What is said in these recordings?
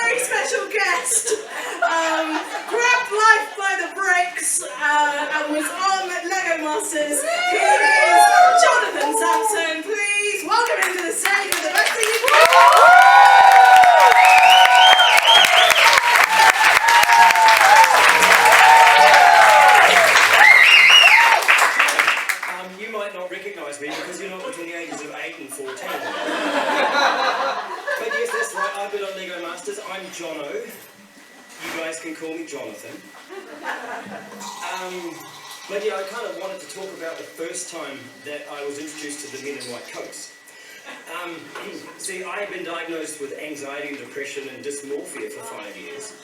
very special guest grabbed life by the bricks and was on Lego Masters. Here is Jonathan Sampson. Please welcome him to the stage with the best thing you can. You might not recognise me because you're not between the ages of 8 and 14. But yes, that's right, I've been on Lego Masters. I'm Jono. You guys can call me Jonathan. But yeah, I kind of wanted to talk about the first time that I was introduced to the men in white coats. See, I had been diagnosed with anxiety and depression and dysmorphia for 5 years.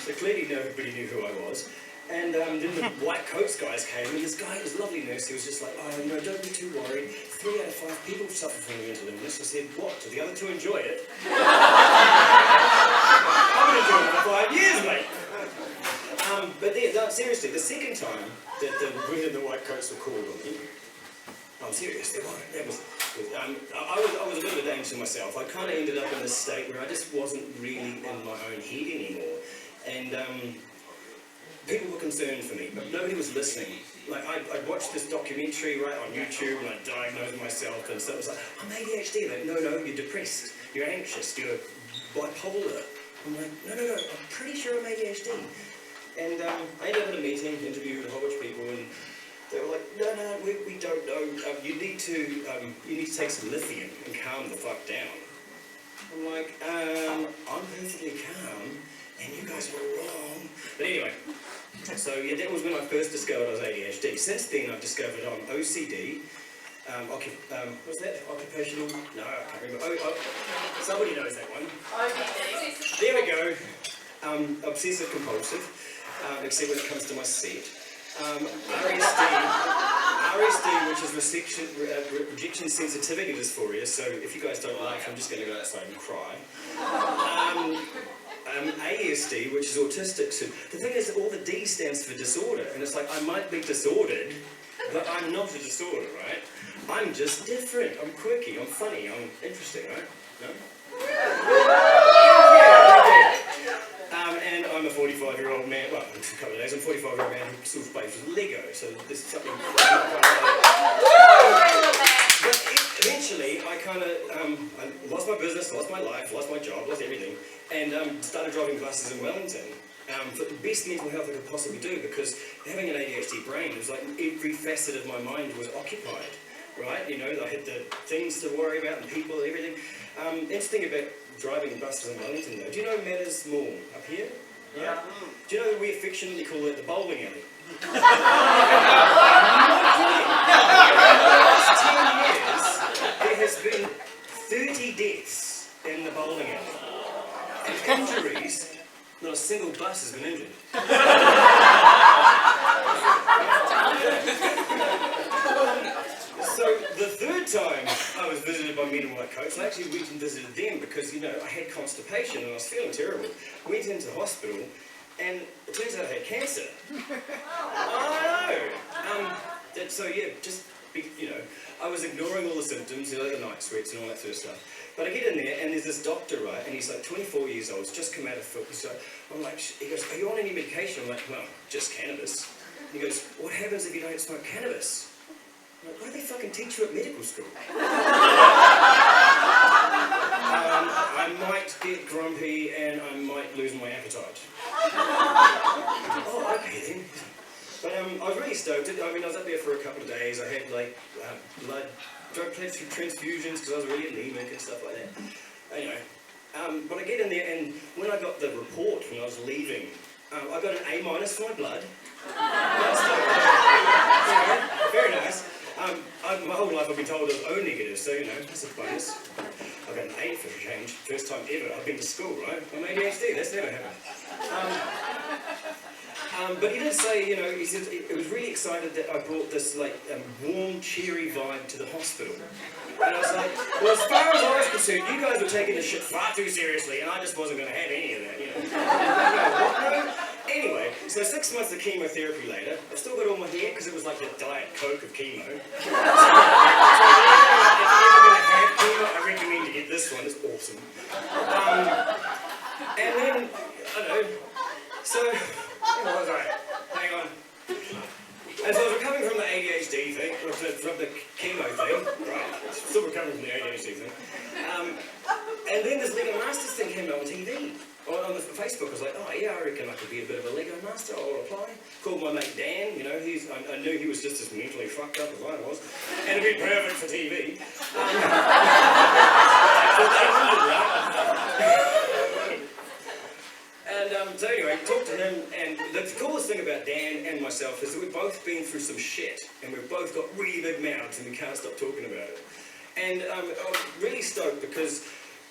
So clearly nobody knew who I was. And then the white coats guys came, and this guy, this lovely nurse, he was just like, oh no, don't be too worried. 3 out of 5 people suffer from mental illness. I said, what? Do the other 2 enjoy it? I've been enjoying it for 5 years, mate. But then, no, seriously, the second time that the red and the white coats were called on me, I'm serious, they weren't. That was, I was a bit of a danger to myself. I kind of ended up in this state where I just wasn't really in my own head anymore. And people were concerned for me, but nobody was listening. Like, I'd watched this documentary, right, on YouTube, and I diagnosed myself, and so it was like, I'm ADHD. Like, no, you're depressed, you're anxious, you're bipolar. I'm like, no, I'm pretty sure I'm ADHD. And I ended up in a meeting, interviewed a whole bunch of people, and they were like, no, we don't know. You need to take some lithium and calm the fuck down. I'm like, I'm perfectly calm, and you guys were wrong. But anyway, so yeah, that was when I first discovered I was ADHD. Since then, I've discovered I'm OCD. What's that? Occupational? No, I can't remember. Somebody knows that one. OCD. There we go. Obsessive compulsive, except when it comes to my set. RSD, which is rejection sensitivity dysphoria. So if you guys don't laugh, I'm just going to go outside and cry. ASD, which is autistic. So the thing is, all the D stands for disorder, and it's like I might be disordered, but I'm not a disorder, right? I'm just different. I'm quirky. I'm funny. I'm interesting, right? No? And I'm a 45-year-old man. Well, it's a couple of days. I'm a 45-year-old man who still plays with Lego. So this is something. But eventually, I kind of I lost my business, lost my life, lost my job, lost everything, and started driving buses in Wellington for the best mental health I could possibly do, because having an ADHD brain, it was like every facet of my mind was occupied, right? You know, I had the things to worry about and people and everything. Interesting about driving buses in Wellington, though. Do you know Matters Mall up here? Yeah. Do you know we affectionately call it the bowling alley? In the last 10 years, there has been 30 deaths in the bowling alley. And injuries, not a single bus has been injured. So the third time I was visited by men in white coats, I actually went and visited them because, you know, I had constipation and I was feeling terrible. Went into the hospital, and it turns out I had cancer. I know. So yeah, just, you know, I was ignoring all the symptoms, you know, the night sweats and all that sort of stuff. But I get in there, and there's this doctor, right, and he's like 24 years old, he's just come out of football. So I'm like, he goes, are you on any medication? I'm like, well, just cannabis. And he goes, what happens if you don't smoke cannabis? I'm like, what do they fucking teach you at medical school? I might get grumpy and I might lose my appetite. Oh, okay then. But I was really stoked. I mean, I was up there for a couple of days. I had like blood transfusions because I was really anemic and stuff like that. Anyway, but I get in there, and when I got the report when I was leaving, I got an A- for my blood. Very nice. My whole life I've been told I was O negative, so you know, that's a bonus. I've got an A for a change, first time ever. I've been to school, right? I'm ADHD, that's never happened. But he did say, you know, he said he was really excited that I brought this like warm, cheery vibe to the hospital. And I was like, well, as far as I was concerned, you guys were taking this shit far too seriously, and I just wasn't going to have any of that, you know. What, no? Anyway, so 6 months of chemotherapy later, I've still got all my hair because it was like the Diet Coke of chemo. So if you're ever going to have chemo, I recommend you get this one. It's awesome. ADHD thing. And then this Lego Masters thing came out on TV. On the Facebook, I was like, oh yeah, I reckon I could be a bit of a Lego master, I'll apply. Called my mate Dan, you know, I knew he was just as mentally fucked up as I was, and it'd be perfect for TV. So anyway, talked to him, and the coolest thing about Dan and myself is that we've both been through some shit, and we've both got really big mouths, and we can't stop talking about it. And I was really stoked because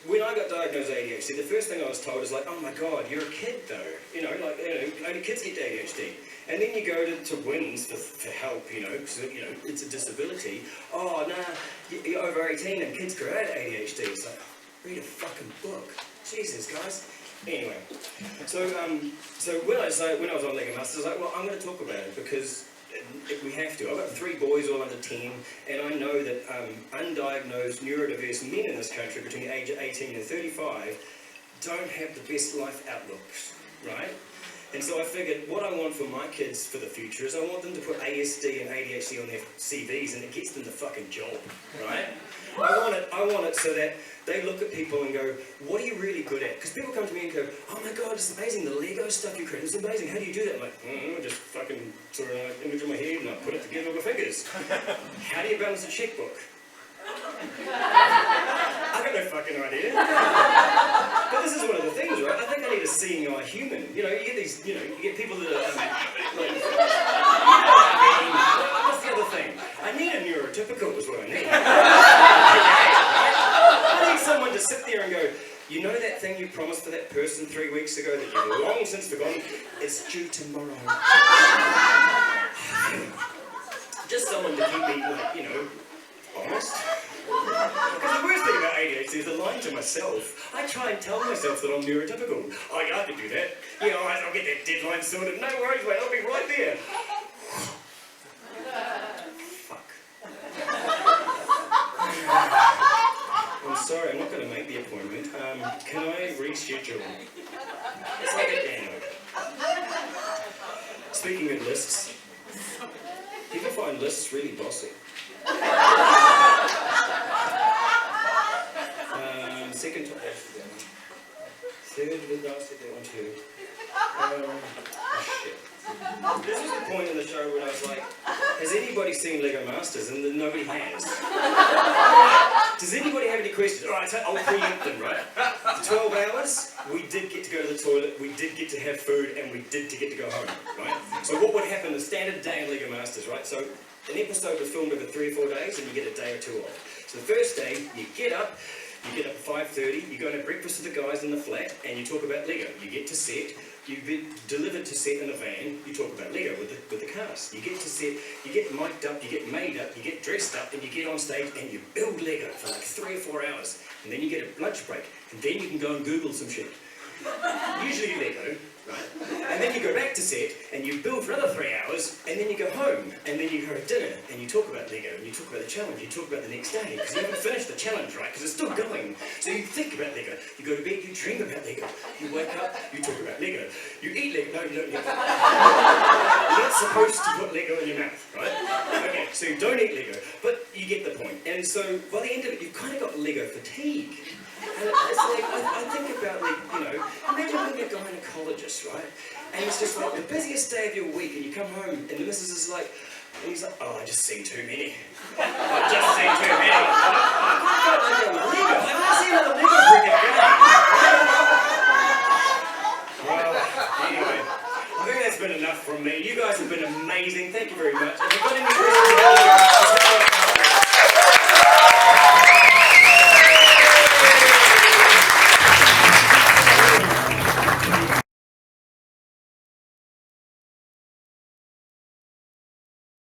when I got diagnosed with ADHD, the first thing I was told is like, oh my god, you're a kid though. You know, like, only kids get ADHD. And then you go to WINS for help, you know, because, you know, it's a disability. Oh, nah, you're over 18 and kids create ADHD. It's like, read a fucking book. Jesus, guys. Anyway, so when I was on Lego Masters, I was like, well, I'm going to talk about it because we have to. I've got 3 boys all under 10, and I know that undiagnosed neurodiverse men in this country between the age of 18 and 35 don't have the best life outlooks, right? And so I figured what I want for my kids for the future is I want them to put ASD and ADHD on their CVs, and it gets them the fucking job, right? I want it so that they look at people and go, what are you really good at? Because people come to me and go, oh my god, it's amazing, the Lego stuff you create, it's amazing, how do you do that? I'm like, I just fucking sort of image in my head and I put it together with my fingers. How do you balance a checkbook? I got no fucking idea. But this is one of the things, right? I think I need a seeing eye human. You know, you get these, you know, you get people that are, like, what's the other thing? I need a neurotypical is what I need. I need someone to sit there and go, you know that thing you promised to that person 3 weeks ago that you've long since forgotten? It's due tomorrow. Just someone to keep me, like, you know, honest. Because the worst thing about ADHD is the lying to myself. I try and tell myself that I'm neurotypical. Oh yeah, I can do that. Yeah, alright, I'll get that deadline sorted. No worries, mate, I'll be right there. Fuck. I'm sorry, I'm not going to make the appointment. Can I reschedule? It's like a piano. Speaking of lists, people find lists really bossy. Second time, third, I said that one too. Oh shit. This was the point in the show when I was like, has anybody seen Lego Masters? And then nobody has. Does anybody have any questions? Alright, so I'll preempt them, right? For 12 hours, we did get to go to the toilet, we did get to have food, and we did get to go home, right? So what would happen, the standard day in Lego Masters, right? So an episode was filmed over 3 or 4 days, and you get a day or 2 off. So the first day, you get up at 5:30, you go and have breakfast with the guys in the flat, and you talk about Lego. You get to set, you get delivered to set in a van, you talk about Lego with the cast. You get to set, you get mic'd up, you get made up, you get dressed up, and you get on stage, and you build Lego for like 3 or 4 hours. And then you get a lunch break, and then you can go and Google some shit. Usually Lego, right? And then you go back to set, and you build for another 3 hours, and then you go home, and then you go to dinner, and you talk about Lego, and you talk about the challenge, you talk about the next day, because you haven't finished the challenge, right? Because it's still going. So you think about Lego, you go to bed, you dream about Lego, you wake up, you talk about Lego, you eat Lego, no, you don't eat Lego. You're not supposed to put Lego in your mouth, right? Okay, so you don't eat Lego, but you get the point. And so by the end of it, you've kind of got Lego fatigue. And it's like, I think about, like, you know, imagine being a gynecologist, right? And it's just like the busiest day of your week, and you come home, and the missus is like, and he's like, oh, I just seen too many. I just seen too many. I've never seen another Lego brick again. Well, anyway, I think that's been enough from me. You guys have been amazing. Thank you very much. If you've got any questions,